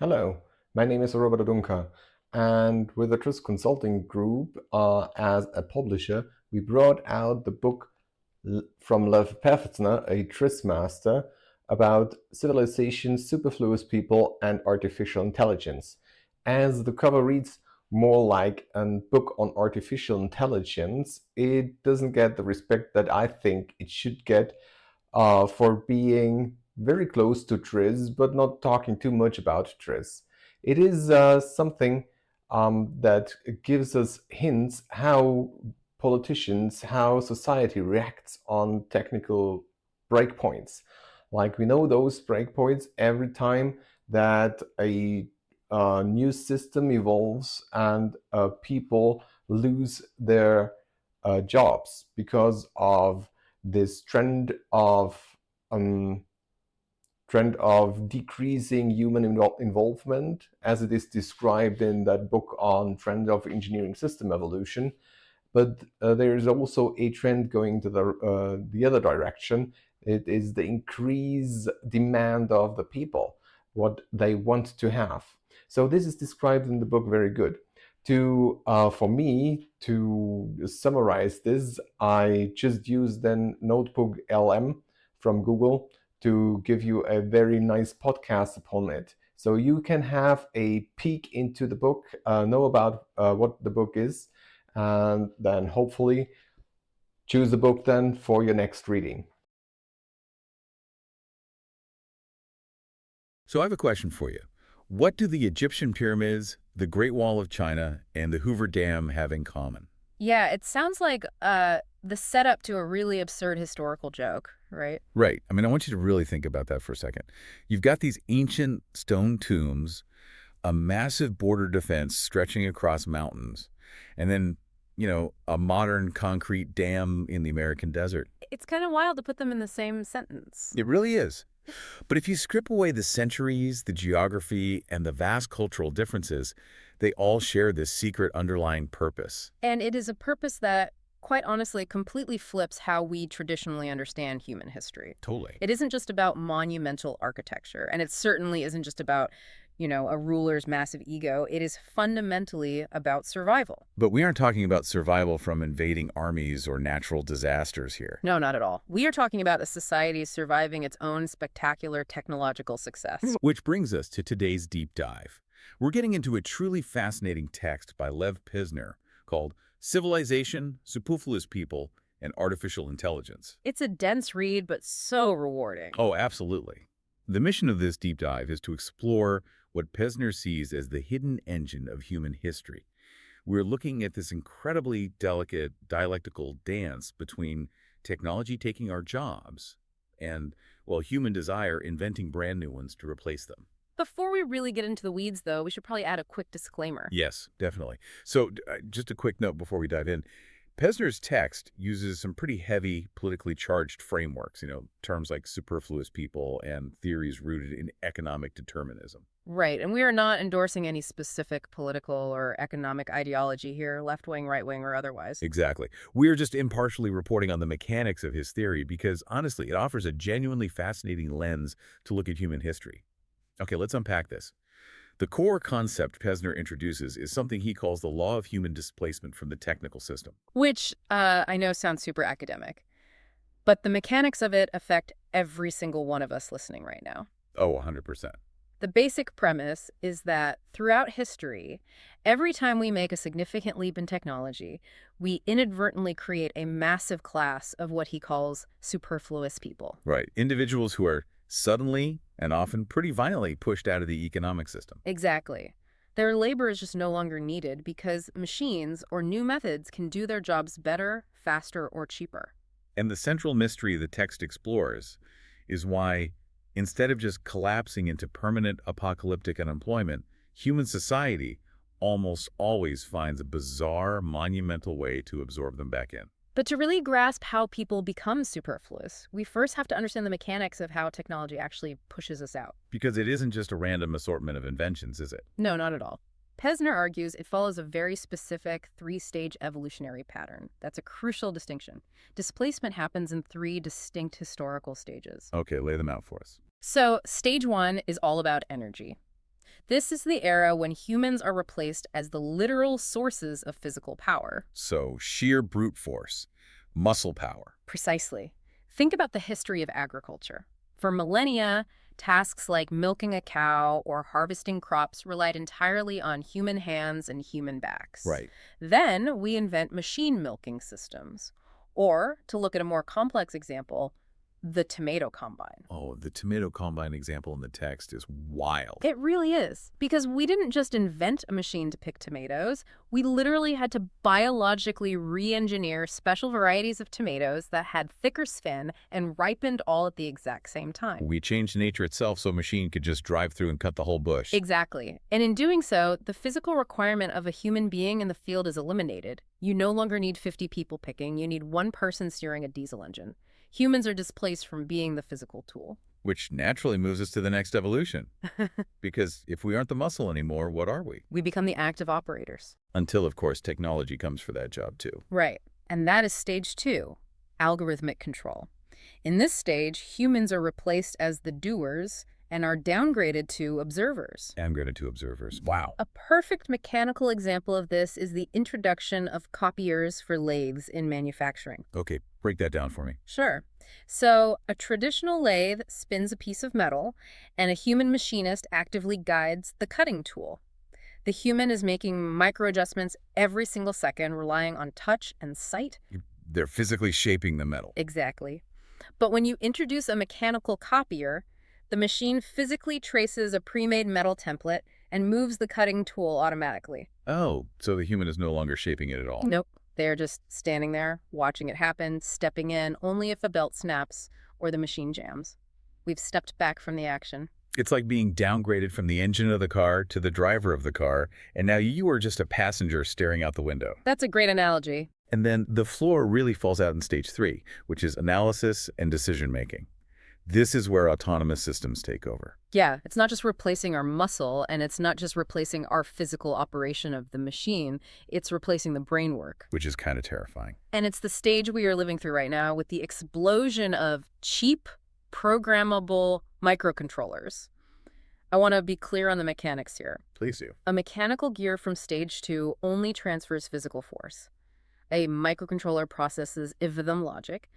Hello, my name is Roberto Dunca, and with the Trust Consulting Group, as a publisher, we brought out the book from Lev Pevzner, a Trust master, about civilization, superfluous people, and artificial intelligence. As the cover reads more like a book on artificial intelligence, it doesn't get the respect that I think it should get for being very close to Triz, but not talking too much about Triz. It is something that gives us hints how politicians, how society reacts on technical breakpoints. Like we know those breakpoints every time that a new system evolves and people lose their jobs because of this um, trend of decreasing human involvement, as it is described in that book on trend of engineering system evolution. But there is also a trend going to the other direction. It is the increased demand of the people, what they want to have. So this is described in the book very good. For me to summarize this, I just used then NotebookLM from Google to give you a very nice podcast upon it. So you can have a peek into the book, know about what the book is, and then hopefully choose the book then for your next reading. So I have a question for you. What do the Egyptian pyramids, the Great Wall of China, and the Hoover Dam have in common? Yeah, it sounds like the setup to a really absurd historical joke, right? Right. I want you to really think about that for a second. You've got these ancient stone tombs, a massive border defense stretching across mountains, and then, a modern concrete dam in the American desert. It's kind of wild to put them in the same sentence. It really is. But if you strip away the centuries, the geography, and the vast cultural differences, they all share this secret underlying purpose. And it is a purpose that, quite honestly, completely flips how we traditionally understand human history. Totally. It isn't just about monumental architecture, and it certainly isn't just about, a ruler's massive ego. It is fundamentally about survival. But we aren't talking about survival from invading armies or natural disasters here. No, not at all. We are talking about a society surviving its own spectacular technological success. Which brings us to today's deep dive. We're getting into a truly fascinating text by Lev Pevzner called Civilization, Superfluous People, and Artificial Intelligence. It's a dense read, but so rewarding. Oh, absolutely. The mission of this deep dive is to explore what Pevzner sees as the hidden engine of human history. We're looking at this incredibly delicate dialectical dance between technology taking our jobs and, well, human desire inventing brand new ones to replace them. Before we really get into the weeds, though, we should probably add a quick disclaimer. Yes, definitely. So just a quick note before we dive in. Pevzner's text uses some pretty heavy, politically charged frameworks, terms like superfluous people and theories rooted in economic determinism. Right, and we are not endorsing any specific political or economic ideology here, left-wing, right-wing, or otherwise. Exactly. We're just impartially reporting on the mechanics of his theory because, honestly, it offers a genuinely fascinating lens to look at human history. Okay, let's unpack this. The core concept Pevzner introduces is something he calls the law of human displacement from the technical system. Which I know sounds super academic, but the mechanics of it affect every single one of us listening right now. Oh, 100%. The basic premise is that throughout history, every time we make a significant leap in technology, we inadvertently create a massive class of what he calls superfluous people. Right. Individuals who are suddenly and often pretty violently pushed out of the economic system. Exactly. Their labor is just no longer needed because machines or new methods can do their jobs better, faster, or cheaper. And the central mystery the text explores is why, instead of just collapsing into permanent apocalyptic unemployment, human society almost always finds a bizarre, monumental way to absorb them back in. But to really grasp how people become superfluous, we first have to understand the mechanics of how technology actually pushes us out. Because it isn't just a random assortment of inventions, is it? No, not at all. Pevzner argues it follows a very specific three-stage evolutionary pattern. That's a crucial distinction. Displacement happens in three distinct historical stages. Okay, lay them out for us. So, stage one is all about energy. This is the era when humans are replaced as the literal sources of physical power. So sheer brute force, muscle power. Precisely. Think about the history of agriculture. For millennia, tasks like milking a cow or harvesting crops relied entirely on human hands and human backs. Right. Then we invent machine milking systems. Or, to look at a more complex example, the tomato combine. Oh, the tomato combine example in the text is wild. It really is, because we didn't just invent a machine to pick tomatoes. We literally had to biologically re-engineer special varieties of tomatoes that had thicker skin and ripened all at the exact same time. We changed nature itself so a machine could just drive through and cut the whole bush. Exactly. And in doing so, the physical requirement of a human being in the field is eliminated. You no longer need 50 people picking. You need one person steering a diesel engine. Humans are displaced from being the physical tool. Which naturally moves us to the next evolution. Because if we aren't the muscle anymore, what are we? We become the active operators. Until, of course, technology comes for that job, too. Right. And that is stage 2, algorithmic control. In this stage, humans are replaced as the doers and are downgraded to observers. Downgraded to observers. Wow. A perfect mechanical example of this is the introduction of copiers for lathes in manufacturing. Okay, break that down for me. Sure. So a traditional lathe spins a piece of metal, and a human machinist actively guides the cutting tool. The human is making micro adjustments every single second, relying on touch and sight. They're physically shaping the metal. Exactly. But when you introduce a mechanical copier, the machine physically traces a pre-made metal template and moves the cutting tool automatically. Oh, so the human is no longer shaping it at all. Nope. They're just standing there, watching it happen, stepping in only if a belt snaps or the machine jams. We've stepped back from the action. It's like being downgraded from the engine of the car to the driver of the car, and now you are just a passenger staring out the window. That's a great analogy. And then the floor really falls out in stage 3, which is analysis and decision-making. This is where autonomous systems take over. Yeah, it's not just replacing our muscle, and it's not just replacing our physical operation of the machine. It's replacing the brain work. Which is kind of terrifying. And it's the stage we are living through right now with the explosion of cheap, programmable microcontrollers. I want to be clear on the mechanics here. Please do. A mechanical gear from stage 2 only transfers physical force. A microcontroller processes if-then logic.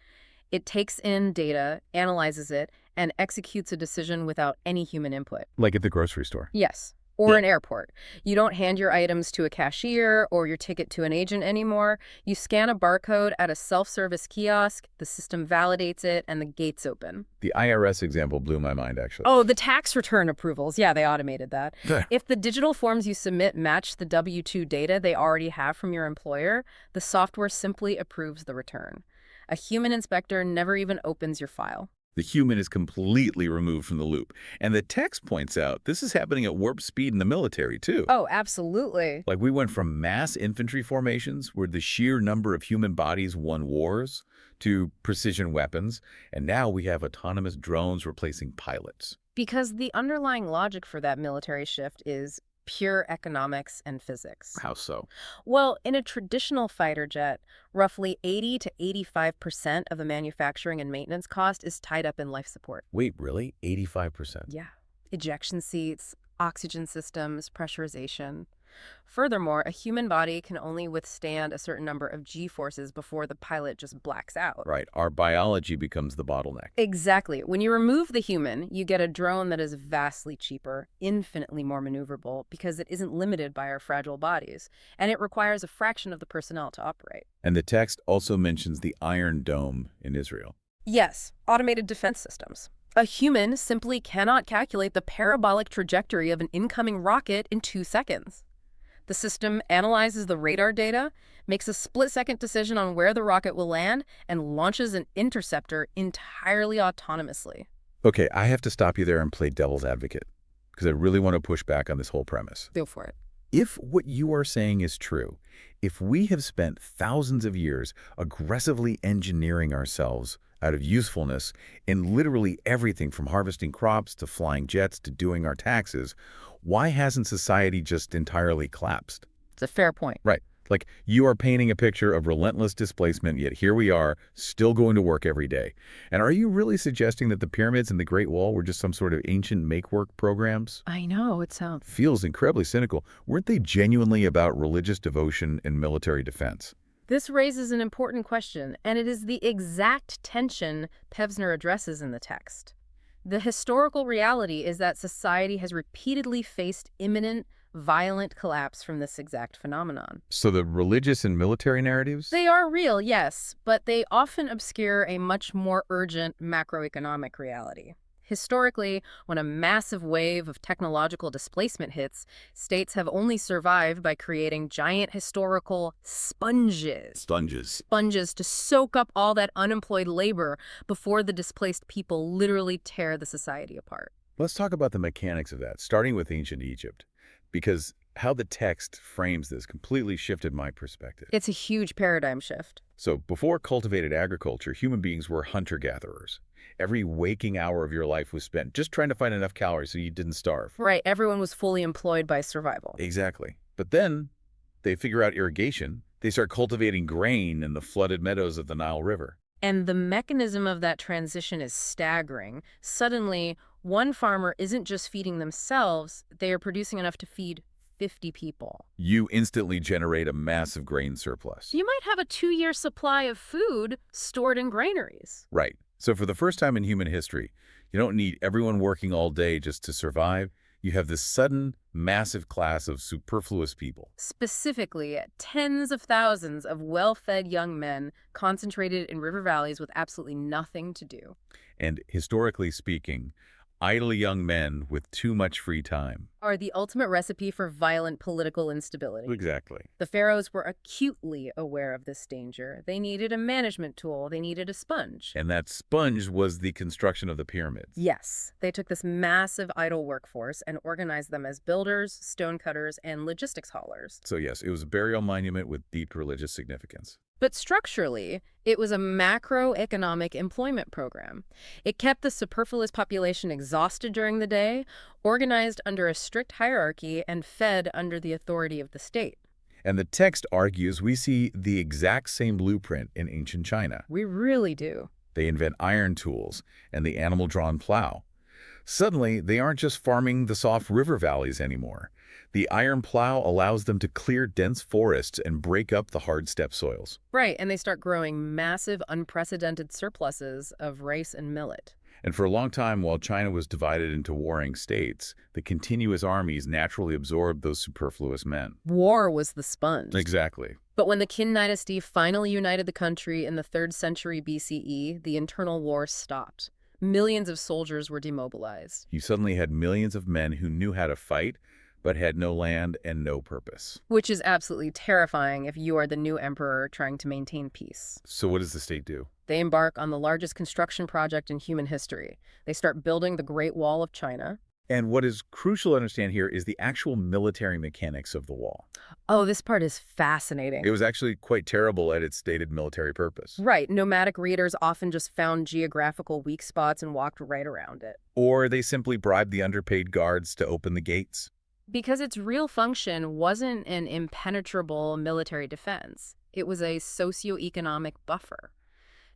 It takes in data, analyzes it, and executes a decision without any human input. Like at the grocery store. Yes, or an airport. You don't hand your items to a cashier or your ticket to an agent anymore. You scan a barcode at a self-service kiosk, the system validates it, and the gates open. The IRS example blew my mind, actually. Oh, the tax return approvals. Yeah, they automated that. If the digital forms you submit match the W-2 data they already have from your employer, the software simply approves the return. A human inspector never even opens your file. The human is completely removed from the loop. And the text points out this is happening at warp speed in the military, too. Oh, absolutely. Like we went from mass infantry formations, where the sheer number of human bodies won wars, to precision weapons, and now we have autonomous drones replacing pilots. Because the underlying logic for that military shift is pure economics and physics. How so? Well, in a traditional fighter jet, roughly 80 to 85% of the manufacturing and maintenance cost is tied up in life support. Wait, really? 85%? Yeah. Ejection seats, oxygen systems, pressurization. Furthermore, a human body can only withstand a certain number of G-forces before the pilot just blacks out. Right. Our biology becomes the bottleneck. Exactly. When you remove the human, you get a drone that is vastly cheaper, infinitely more maneuverable, because it isn't limited by our fragile bodies, and it requires a fraction of the personnel to operate. And the text also mentions the Iron Dome in Israel. Yes, automated defense systems. A human simply cannot calculate the parabolic trajectory of an incoming rocket in 2 seconds. The system analyzes the radar data, makes a split-second decision on where the rocket will land, and launches an interceptor entirely autonomously. Okay, I have to stop you there and play devil's advocate, because I really want to push back on this whole premise. Go for it. If what you are saying is true, if we have spent thousands of years aggressively engineering ourselves out of usefulness in literally everything from harvesting crops to flying jets to doing our taxes, why hasn't society just entirely collapsed? It's a fair point. Right. Like, you are painting a picture of relentless displacement, yet here we are, still going to work every day. And are you really suggesting that the pyramids and the Great Wall were just some sort of ancient make-work programs? I know, it sounds... Feels incredibly cynical. Weren't they genuinely about religious devotion and military defense? This raises an important question, and it is the exact tension Pevzner addresses in the text. The historical reality is that society has repeatedly faced imminent, violent collapse from this exact phenomenon. So the religious and military narratives? They are real, yes, but they often obscure a much more urgent macroeconomic reality. Historically, when a massive wave of technological displacement hits, states have only survived by creating giant historical sponges. Sponges to soak up all that unemployed labor before the displaced people literally tear the society apart. Let's talk about the mechanics of that, starting with ancient Egypt, because how the text frames this completely shifted my perspective. It's a huge paradigm shift. So before cultivated agriculture, human beings were hunter-gatherers. Every waking hour of your life was spent just trying to find enough calories so you didn't starve. Right, everyone was fully employed by survival. Exactly. But then they figure out irrigation. They start cultivating grain in the flooded meadows of the Nile River. And the mechanism of that transition is staggering. Suddenly, one farmer isn't just feeding themselves, they are producing enough to feed 50 people. You instantly generate a massive grain surplus. You might have a 2-year supply of food stored in granaries. Right. So for the first time in human history, you don't need everyone working all day just to survive. You have this sudden, massive class of superfluous people. Specifically, tens of thousands of well-fed young men concentrated in river valleys with absolutely nothing to do. And historically speaking, idle young men with too much free time. Are the ultimate recipe for violent political instability. Exactly. The pharaohs were acutely aware of this danger. They needed a management tool. They needed a sponge. And that sponge was the construction of the pyramids. Yes, they took this massive idle workforce and organized them as builders, stonecutters, and logistics haulers. So yes, it was a burial monument with deep religious significance. But structurally, it was a macroeconomic employment program. It kept the superfluous population exhausted during the day, organized under a strict hierarchy, and fed under the authority of the state. And the text argues we see the exact same blueprint in ancient China. We really do. They invent iron tools and the animal-drawn plow. Suddenly, they aren't just farming the soft river valleys anymore. The iron plow allows them to clear dense forests and break up the hard steppe soils. Right, and they start growing massive, unprecedented surpluses of rice and millet. And for a long time, while China was divided into warring states, the continuous armies naturally absorbed those superfluous men. War was the sponge. Exactly. But when the Qin dynasty finally united the country in the 3rd century BCE, the internal war stopped. Millions of soldiers were demobilized. You suddenly had millions of men who knew how to fight, but had no land and no purpose. Which is absolutely terrifying if you are the new emperor trying to maintain peace. So what does the state do? They embark on the largest construction project in human history. They start building the Great Wall of China. And what is crucial to understand here is the actual military mechanics of the wall. Oh, this part is fascinating. It was actually quite terrible at its stated military purpose. Right. Nomadic raiders often just found geographical weak spots and walked right around it. Or they simply bribed the underpaid guards to open the gates. Because its real function wasn't an impenetrable military defense. It was a socioeconomic buffer.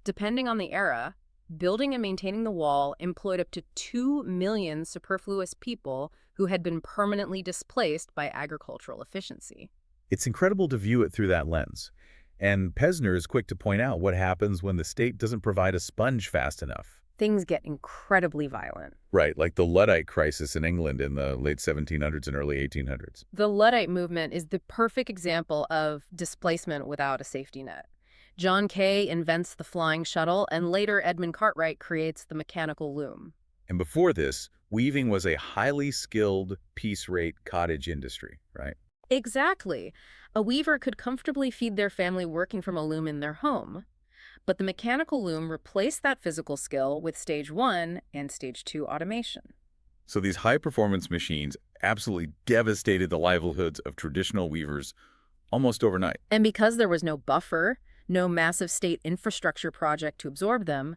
Depending on the era, building and maintaining the wall employed up to 2 million superfluous people who had been permanently displaced by agricultural efficiency. It's incredible to view it through that lens. And Pevzner is quick to point out what happens when the state doesn't provide a sponge fast enough. Things get incredibly violent. Right, like the Luddite crisis in England in the late 1700s and early 1800s. The Luddite movement is the perfect example of displacement without a safety net. John Kay invents the flying shuttle, and later Edmund Cartwright creates the mechanical loom. And before this, weaving was a highly skilled piece-rate cottage industry, right? Exactly. A weaver could comfortably feed their family working from a loom in their home. But the mechanical loom replaced that physical skill with Stage 1 and Stage 2 automation. So these high-performance machines absolutely devastated the livelihoods of traditional weavers almost overnight. And because there was no buffer, no massive state infrastructure project to absorb them,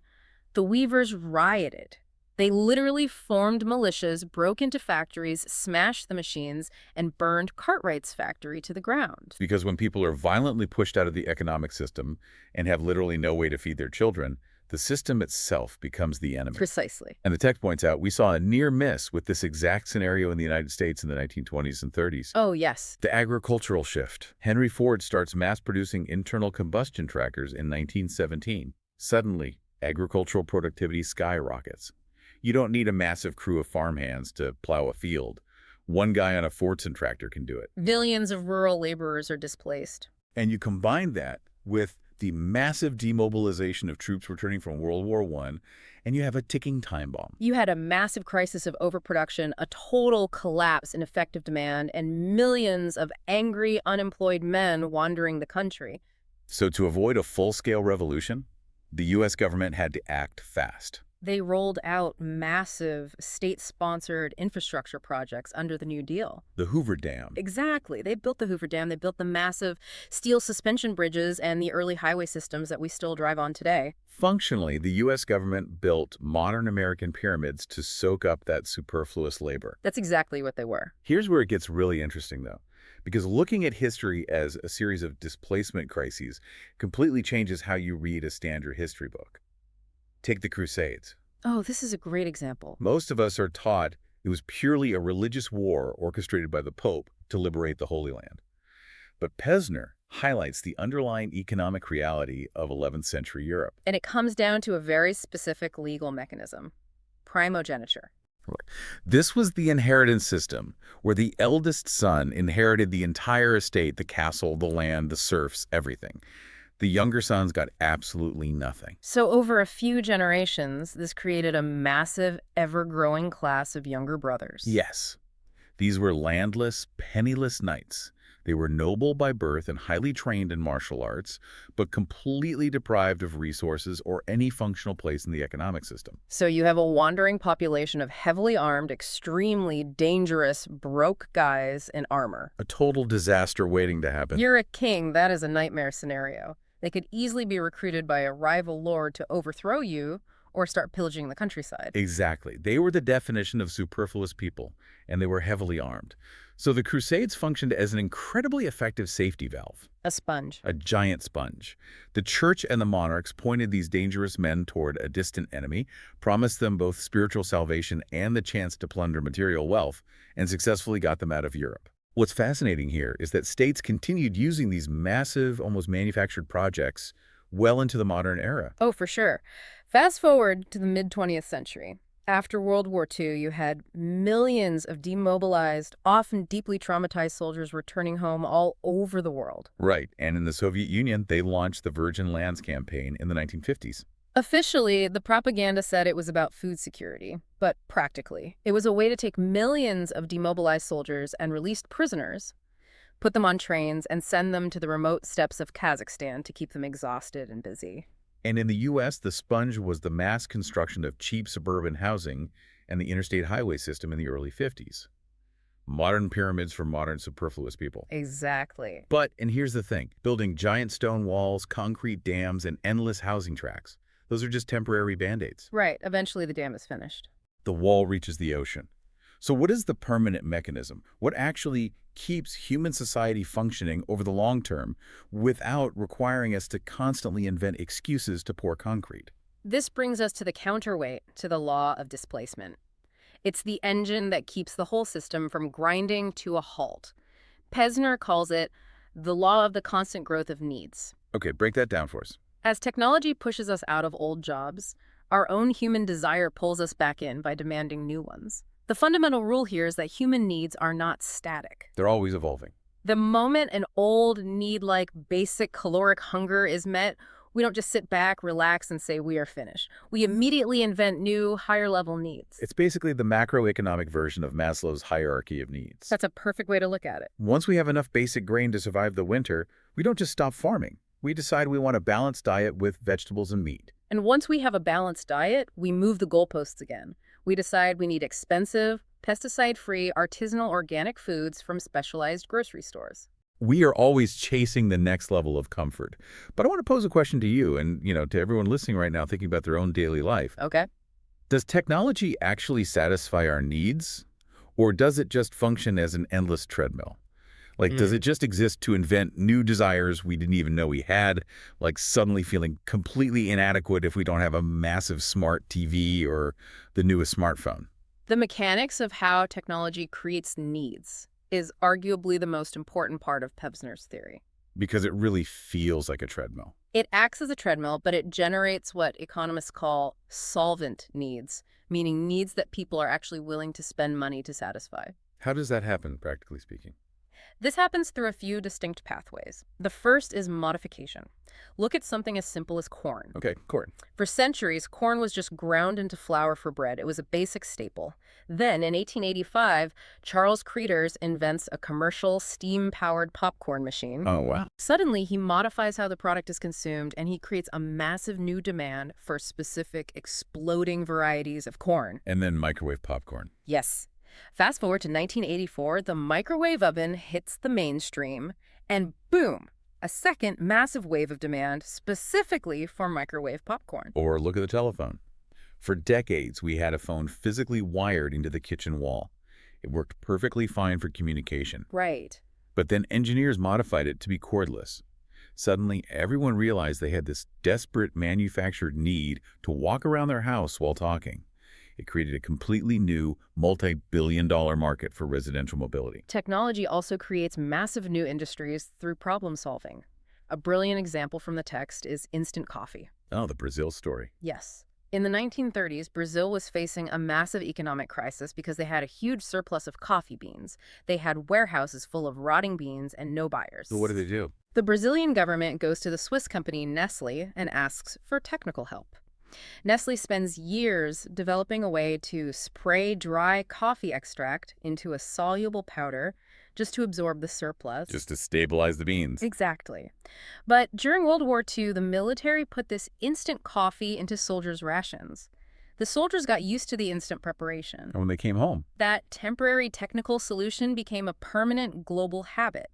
the weavers rioted. They literally formed militias, broke into factories, smashed the machines, and burned Cartwright's factory to the ground. Because when people are violently pushed out of the economic system and have literally no way to feed their children, the system itself becomes the enemy. Precisely. And the text points out we saw a near miss with this exact scenario in the United States in the 1920s and 30s. Oh, yes. The agricultural shift. Henry Ford starts mass-producing internal combustion tractors in 1917. Suddenly, agricultural productivity skyrockets. You don't need a massive crew of farmhands to plow a field. One guy on a Fordson tractor can do it. Millions of rural laborers are displaced. And you combine that with the massive demobilization of troops returning from World War I, and you have a ticking time bomb. You had a massive crisis of overproduction, a total collapse in effective demand, and millions of angry, unemployed men wandering the country. So to avoid a full-scale revolution, the U.S. government had to act fast. They rolled out massive state-sponsored infrastructure projects under the New Deal. The Hoover Dam. Exactly. They built the Hoover Dam. They built the massive steel suspension bridges and the early highway systems that we still drive on today. Functionally, the U.S. government built modern American pyramids to soak up that superfluous labor. That's exactly what they were. Here's where it gets really interesting, though, because looking at history as a series of displacement crises completely changes how you read a standard history book. Take the Crusades. Oh, this is a great example. Most of us are taught it was purely a religious war orchestrated by the Pope to liberate the Holy Land. But Pevzner highlights the underlying economic reality of 11th century Europe. And it comes down to a very specific legal mechanism: primogeniture. This was the inheritance system, where the eldest son inherited the entire estate, the castle, the land, the serfs, everything. The younger sons got absolutely nothing. So over a few generations, this created a massive, ever-growing class of younger brothers. Yes. These were landless, penniless knights. They were noble by birth and highly trained in martial arts, but completely deprived of resources or any functional place in the economic system. So you have a wandering population of heavily armed, extremely dangerous, broke guys in armor. A total disaster waiting to happen. You're a king. That is a nightmare scenario. They could easily be recruited by a rival lord to overthrow you or start pillaging the countryside. Exactly. They were the definition of superfluous people, and they were heavily armed. So the Crusades functioned as an incredibly effective safety valve. A sponge. A giant sponge. The church and the monarchs pointed these dangerous men toward a distant enemy, promised them both spiritual salvation and the chance to plunder material wealth, and successfully got them out of Europe. What's fascinating here is that states continued using these massive, almost manufactured projects well into the modern era. Oh, for sure. Fast forward to the mid-20th century. After World War II, you had millions of demobilized, often deeply traumatized soldiers returning home all over the world. Right, and in the Soviet Union, they launched the Virgin Lands campaign in the 1950s. Officially, the propaganda said it was about food security, but practically, it was a way to take millions of demobilized soldiers and released prisoners, put them on trains, and send them to the remote steppes of Kazakhstan to keep them exhausted and busy. And in the U.S., the sponge was the mass construction of cheap suburban housing and the interstate highway system in the early 50s. Modern pyramids for modern superfluous people. Exactly. But, and here's the thing, building giant stone walls, concrete dams, and endless housing tracks, those are just temporary band-aids. Right. Eventually the dam is finished. The wall reaches the ocean. So what is the permanent mechanism? What actually keeps human society functioning over the long term without requiring us to constantly invent excuses to pour concrete? This brings us to the counterweight to the law of displacement. It's the engine that keeps the whole system from grinding to a halt. Pevzner calls it the law of the constant growth of needs. Okay, break that down for us. As technology pushes us out of old jobs, our own human desire pulls us back in by demanding new ones. The fundamental rule here is that human needs are not static. They're always evolving. The moment an old need like basic caloric hunger is met, we don't just sit back, relax, and say we are finished. We immediately invent new, higher-level needs. It's basically the macroeconomic version of Maslow's hierarchy of needs. That's a perfect way to look at it. Once we have enough basic grain to survive the winter, we don't just stop farming. We decide we want a balanced diet with vegetables and meat. And once we have a balanced diet, we move the goalposts again. We decide we need expensive, pesticide-free, artisanal organic foods from specialized grocery stores. We are always chasing the next level of comfort. But I want to pose a question to you and, to everyone listening right now thinking about their own daily life. Okay. Does technology actually satisfy our needs, or does it just function as an endless treadmill? Like, does it just exist to invent new desires we didn't even know we had, like suddenly feeling completely inadequate if we don't have a massive smart TV or the newest smartphone? The mechanics of how technology creates needs is arguably the most important part of Pevzner's theory. Because it really feels like a treadmill. It acts as a treadmill, but it generates what economists call solvent needs, meaning needs that people are actually willing to spend money to satisfy. How does that happen, practically speaking? This happens through a few distinct pathways. The first is modification. Look at something as simple as corn. Okay, corn. For centuries, corn was just ground into flour for bread. It was a basic staple. Then, in 1885, Charles Cretors invents a commercial steam-powered popcorn machine. Oh, wow. Suddenly, he modifies how the product is consumed, and he creates a massive new demand for specific, exploding varieties of corn. And then microwave popcorn. Yes. Fast forward to 1984, the microwave oven hits the mainstream, and boom, a second massive wave of demand specifically for microwave popcorn. Or look at the telephone. For decades, we had a phone physically wired into the kitchen wall. It worked perfectly fine for communication. Right. But then engineers modified it to be cordless. Suddenly, everyone realized they had this desperate manufactured need to walk around their house while talking. It created a completely new, multi-billion-dollar market for residential mobility. Technology also creates massive new industries through problem solving. A brilliant example from the text is instant coffee. Oh, the Brazil story. Yes. In the 1930s, Brazil was facing a massive economic crisis because they had a huge surplus of coffee beans. They had warehouses full of rotting beans and no buyers. So what do they do? The Brazilian government goes to the Swiss company Nestle and asks for technical help. Nestle spends years developing a way to spray dry coffee extract into a soluble powder just to absorb the surplus. Just to stabilize the beans. Exactly. But during World War II, the military put this instant coffee into soldiers' rations. The soldiers got used to the instant preparation. And when they came home. That temporary technical solution became a permanent global habit.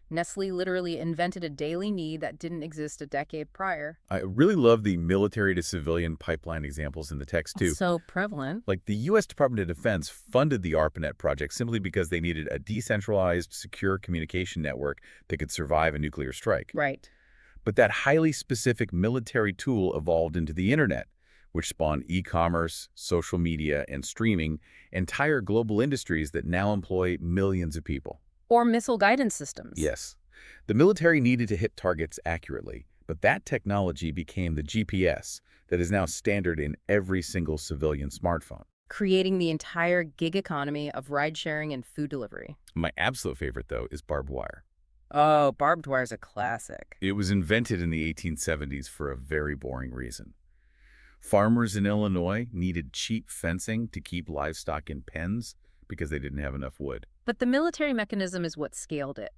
Nestle literally invented a daily need that didn't exist a decade prior. I really love the military to civilian pipeline examples in the text, too. So prevalent. Like the U.S. Department of Defense funded the ARPANET project simply because they needed a decentralized, secure communication network that could survive a nuclear strike. Right. But that highly specific military tool evolved into the internet, which spawned e-commerce, social media, and streaming, entire global industries that now employ millions of people. Or missile guidance systems. Yes. The military needed to hit targets accurately, but that technology became the GPS that is now standard in every single civilian smartphone. Creating the entire gig economy of ride-sharing and food delivery. My absolute favorite, though, is barbed wire. Oh, barbed wire is a classic. It was invented in the 1870s for a very boring reason. Farmers in Illinois needed cheap fencing to keep livestock in pens because they didn't have enough wood. But the military mechanism is what scaled it.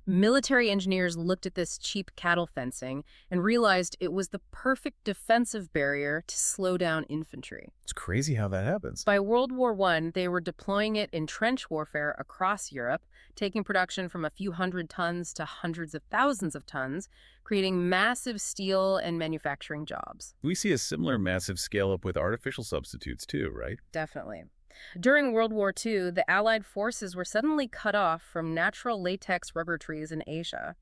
Military engineers looked at this cheap cattle fencing and realized it was the perfect defensive barrier to slow down infantry. It's crazy how that happens. By World War I, they were deploying it in trench warfare across Europe, taking production from a few hundred tons to hundreds of thousands of tons, creating massive steel and manufacturing jobs. We see a similar massive scale-up with artificial substitutes too, right? Definitely. During World War II, the Allied forces were suddenly cut off from natural latex rubber trees in Asia.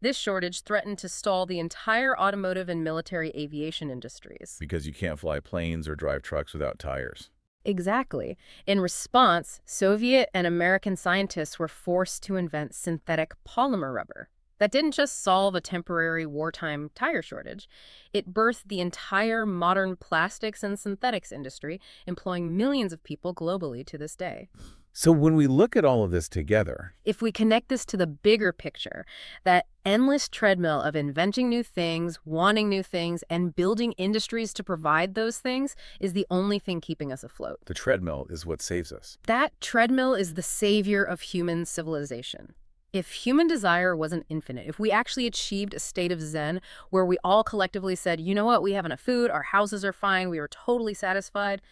This shortage threatened to stall the entire automotive and military aviation industries. Because you can't fly planes or drive trucks without tires. Exactly. In response, Soviet and American scientists were forced to invent synthetic polymer rubber. That didn't just solve a temporary wartime tire shortage. It birthed the entire modern plastics and synthetics industry, employing millions of people globally to this day. So when we look at all of this together, If we connect this to the bigger picture, that endless treadmill of inventing new things, wanting new things, and building industries to provide those things is the only thing keeping us afloat. the treadmill is what saves us. That treadmill is the savior of human civilization. If human desire wasn't infinite, if we actually achieved a state of Zen where we all collectively said, you know what, we have enough food, our houses are fine, we are totally satisfied,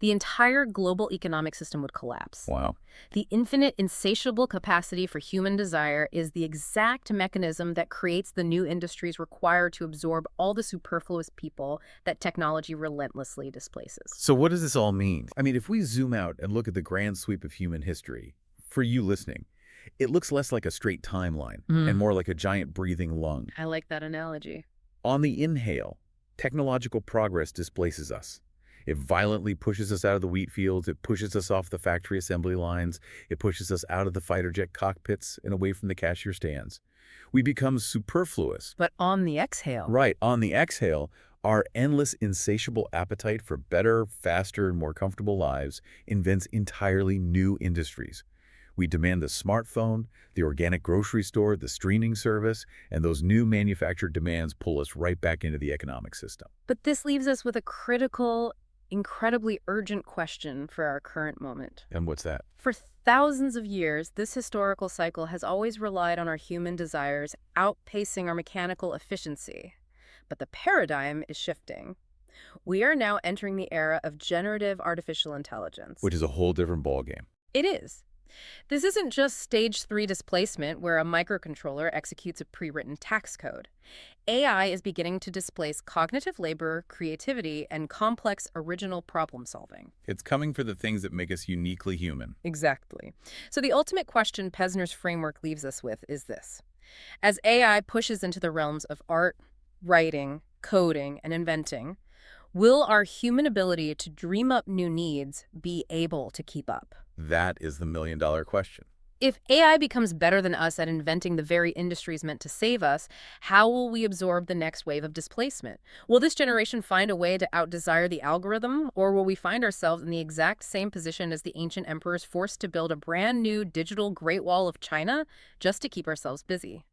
the entire global economic system would collapse. Wow. The infinite, insatiable capacity for human desire is the exact mechanism that creates the new industries required to absorb all the superfluous people that technology relentlessly displaces. So what does this all mean? I mean, if we zoom out and look at the grand sweep of human history, for you listening, it looks less like a straight timeline and more like a giant breathing lung. I like that analogy. On the inhale, technological progress displaces us. It violently pushes us out of the wheat fields. It pushes us off the factory assembly lines. It pushes us out of the fighter jet cockpits and away from the cashier stands. We become superfluous. But on the exhale. Right, on the exhale, our endless, insatiable appetite for better, faster, and more comfortable lives invents entirely new industries. We demand the smartphone, the organic grocery store, the streaming service, and those new manufactured demands pull us right back into the economic system. But this leaves us with a critical, incredibly urgent question for our current moment. And what's that? For thousands of years, this historical cycle has always relied on our human desires outpacing our mechanical efficiency. But the paradigm is shifting. We are now entering the era of generative artificial intelligence. Which is a whole different ballgame. It is. This isn't just stage 3 displacement where a microcontroller executes a pre-written tax code. AI is beginning to displace cognitive labor, creativity, and complex original problem solving. It's coming for the things that make us uniquely human. Exactly. So the ultimate question Pevzner's framework leaves us with is this. As AI pushes into the realms of art, writing, coding, and inventing, will our human ability to dream up new needs be able to keep up? That is the million-dollar question. If AI becomes better than us at inventing the very industries meant to save us, how will we absorb the next wave of displacement? Will this generation find a way to outdesire the algorithm, or will we find ourselves in the exact same position as the ancient emperors forced to build a brand new digital Great Wall of China just to keep ourselves busy?